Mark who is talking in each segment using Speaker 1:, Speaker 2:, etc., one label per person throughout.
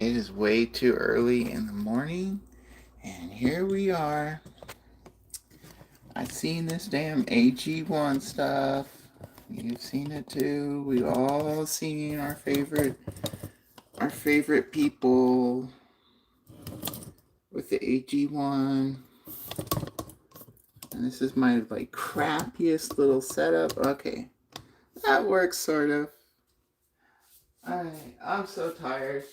Speaker 1: It is way too early in the morning, and here we are. I've seen this damn AG1 stuff. You've seen it too. We've all seen our favorite people with the AG1. And this is my crappiest little setup. Okay. That works sort of. I'm so tired.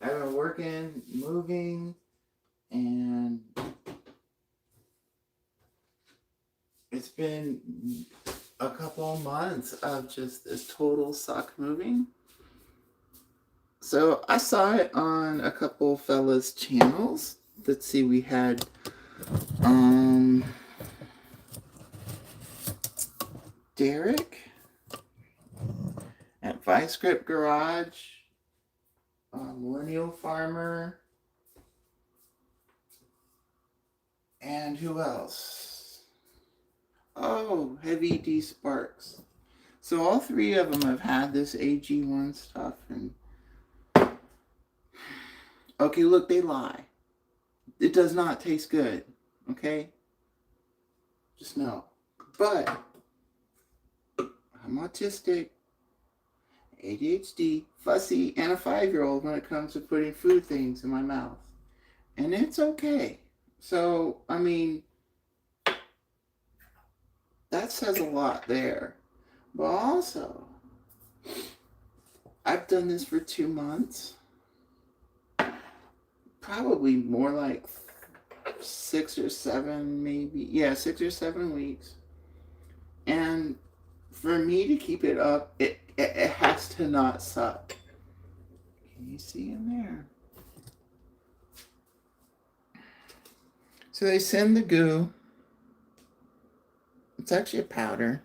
Speaker 1: I've been working, moving, and it's been a couple months of just this total suck moving. So I saw it on a couple fellas' channels. Let's see, we had Derek at Vice Grip Garage, Millennial Farmer, and who else? Oh, Heavy D Sparks. So all three of them have had this AG1 stuff, and okay, look, they lie. It does not taste good, okay? Just know. But I'm autistic, ADHD, fussy, and a 5-year-old when it comes to putting food things in my mouth. And it's okay. So, I mean, that says a lot there. But also, I've done this for 2 months. Probably more like 6 or 7, maybe. Yeah, 6 or 7 weeks. And for me to keep it up, it has to not suck. Can you see in there? So they send the goo. It's actually a powder.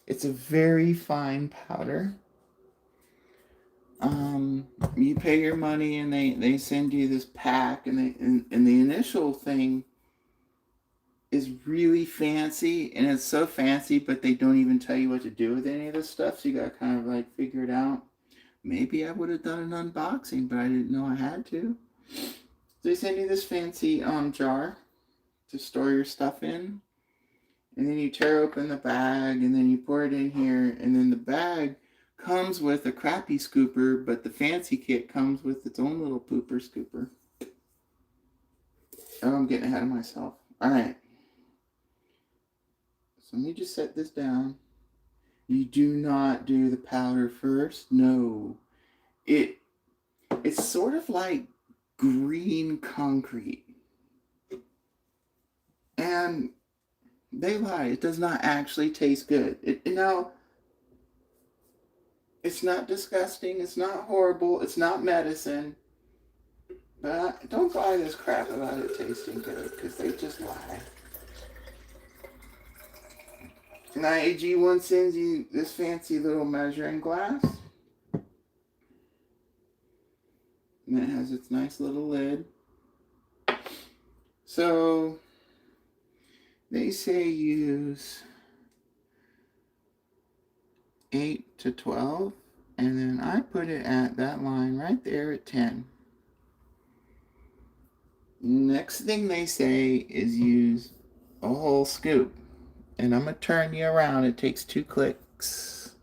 Speaker 1: It's a very fine powder. You pay your money and they send you this pack, and the initial thing is really fancy, and it's so fancy, but they don't even tell you what to do with any of this stuff, so you gotta kind of figure it out. Maybe I would have done an unboxing, but I didn't know I had to. So they send you this fancy jar to store your stuff in, and then you tear open the bag, and then you pour it in here, and then the bag comes with a crappy scooper, but the fancy kit comes with its own little pooper scooper. Oh, I'm getting ahead of myself. Alright. So let me just set this down. You do not do the powder first. No. It's sort of like green concrete. And they lie. It does not actually taste good. It's not disgusting. It's not horrible. It's not medicine. But don't buy this crap about it tasting good, because they just lie. Now AG1 sends you this fancy little measuring glass. And it has its nice little lid. So they say use 8 to 12, and then I put it at that line right there at 10. Next thing they say is use a whole scoop, and I'm going to turn you around. It takes 2 clicks.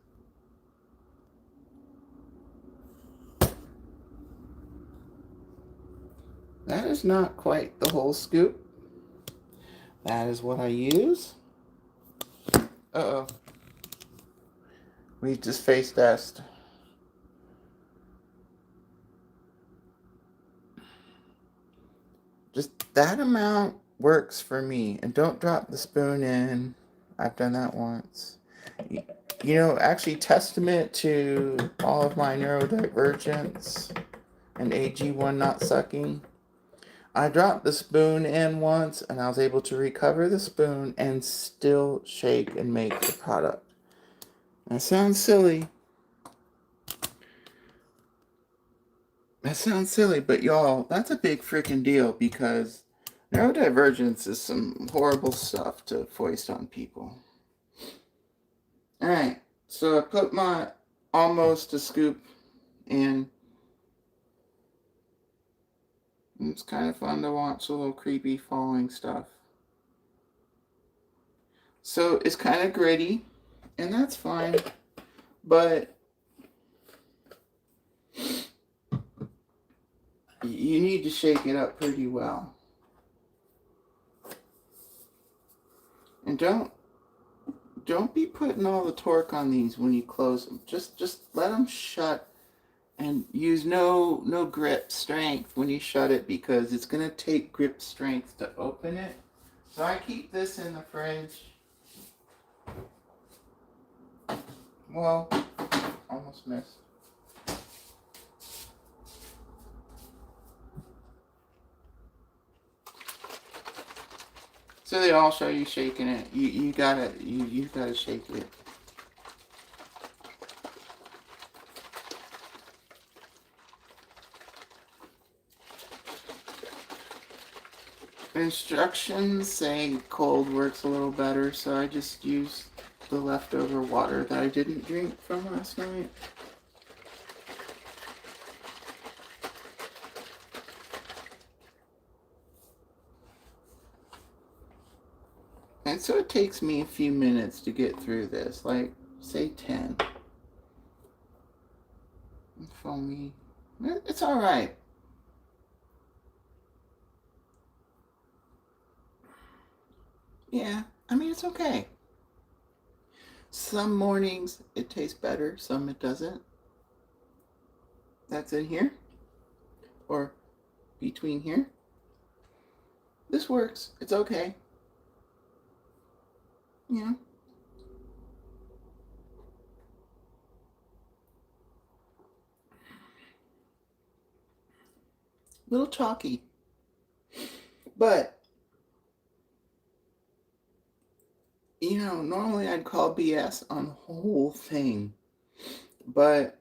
Speaker 1: That is not quite the whole scoop. That is what I use. Uh-oh. We just face test. Just that amount works for me. And don't drop the spoon in. I've done that once. You know, actually, testament to all of my neurodivergence and AG1 not sucking. I dropped the spoon in once, and I was able to recover the spoon and still shake and make the product. That sounds silly. But y'all, that's a big freaking deal, because neurodivergence is some horrible stuff to foist on people. Alright, so I put my almost a scoop And it's kind of fun to watch the little creepy falling stuff. So it's kind of gritty, and that's fine. But you need to shake it up pretty well. And don't be putting all the torque on these when you close them. Just let them shut, and use no grip strength when you shut it, because it's going to take grip strength to open it. So I keep this in the fridge. Well, almost missed. So they all show you shaking it. You gotta shake it. Instructions say cold works a little better, so I just use the leftover water that I didn't drink from last night. And so it takes me a few minutes to get through this, like say 10. Foamy. It's all right. Yeah, I mean, it's okay. Some mornings it tastes better, some it doesn't. That's in here, or between here. This works. It's okay. Yeah. Little chalky. But, normally I'd call BS on the whole thing. But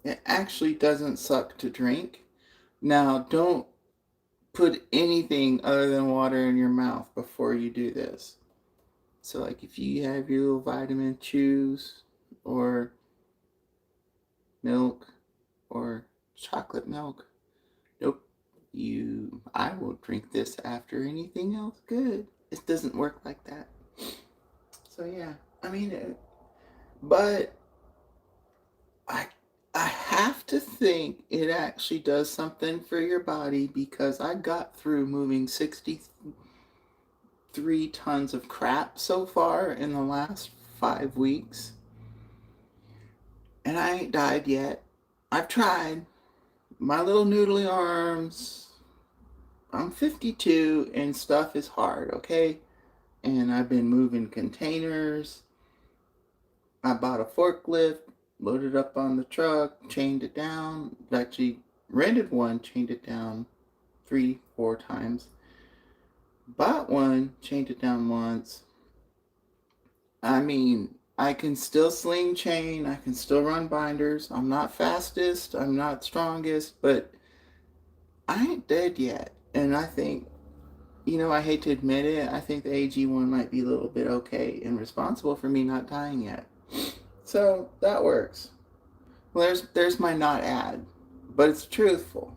Speaker 1: it actually doesn't suck to drink. Now, don't put anything other than water in your mouth before you do this. So, like, if you have your little vitamin chews, or milk, or chocolate milk, nope. I will drink this after anything else good. It doesn't work like that. So yeah, I mean, but I I have to think it actually does something for your body, because I got through moving 63 tons of crap so far in the last 5 weeks, and I ain't died yet. I've tried. My little noodly arms. I'm 52 and stuff is hard, okay? And I've been moving containers. I bought a forklift, loaded up on the truck, chained it down. Actually, rented one, chained it down 3, 4 times. Bought one, chained it down once. I mean, I can still sling chain, I can still run binders. I'm not fastest, I'm not strongest, but I ain't dead yet. And I think, I hate to admit it, I think the AG1 might be a little bit okay and responsible for me not dying yet. So that works. Well, there's my not ad, but it's truthful.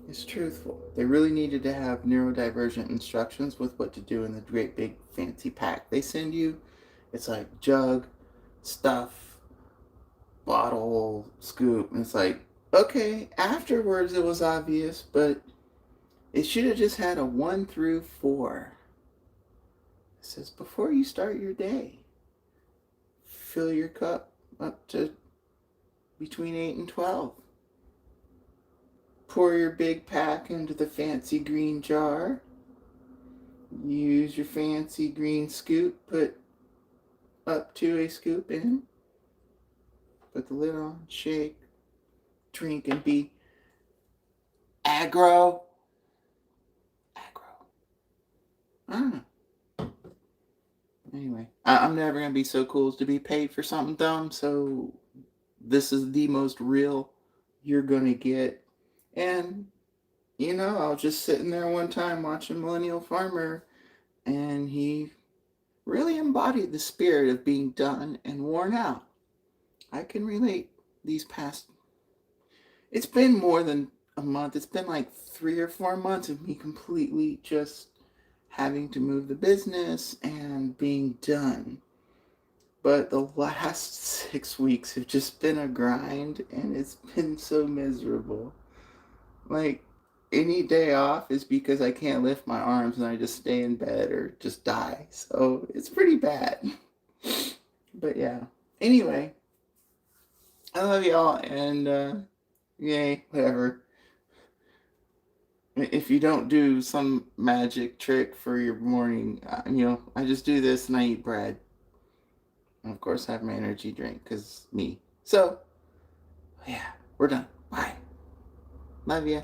Speaker 1: It's truthful. They really needed to have neurodivergent instructions with what to do in the great big fancy pack they send you. It's like jug, stuff, bottle, scoop, and it's like, okay, afterwards it was obvious, but it should have just had a 1 through 4. It says, before you start your day, fill your cup up to between 8 and 12. Pour your big pack into the fancy green jar. Use your fancy green scoop. Put up to a scoop in. Put the lid on. Shake. Drink and be aggro. I don't know. Anyway, I'm never going to be so cool as to be paid for something dumb, so this is the most real you're going to get. And, I was just sitting there one time watching Millennial Farmer, and he really embodied the spirit of being done and worn out. I can relate. These past, it's been more than a month. It's been like 3 or 4 months of me completely just having to move the business and being done. But the last 6 weeks have just been a grind, and it's been so miserable. Like, any day off is because I can't lift my arms and I just stay in bed or just die. So it's pretty bad. But yeah. Anyway, I love y'all, and yay, whatever. If you don't do some magic trick for your morning, I just do this and I eat bread. And of course, I have my energy drink because me. So, yeah, we're done. Bye. Love ya.